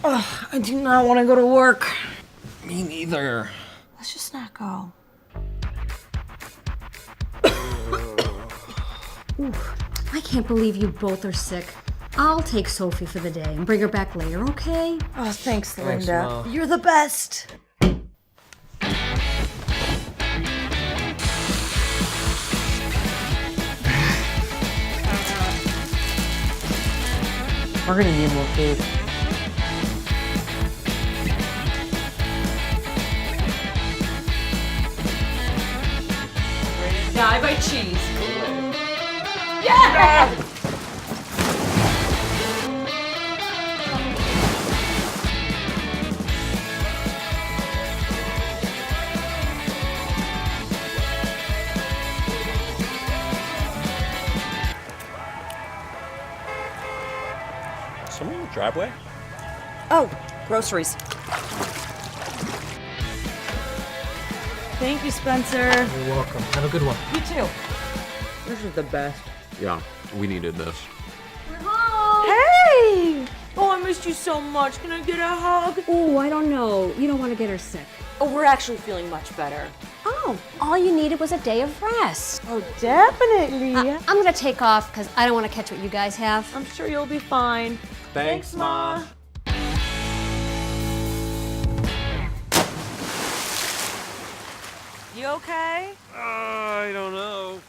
Ugh, I do not want to go to work. Me neither. Let's just not go. Ooh, I can't believe you both are sick. I'll take Sophie for the day and bring her back later, okay? Oh, thanks, Thanks, Linda. Ma. You're the best. We're gonna need more food. Die by cheese. Yeah! Someone in the driveway? Oh, groceries. Thank you, Spencer. You're welcome. Have a good one. You too. This is the best. Yeah, we needed this. Hey! Oh, I missed you so much. Can I get a hug? Oh, I don't know. You don't want to get her sick. Oh, we're actually feeling much better. Oh, all you needed was a day of rest. Oh, definitely. I'm going to take off because I don't want to catch what you guys have. I'm sure you'll be fine. Thanks, Ma. You okay? I don't know.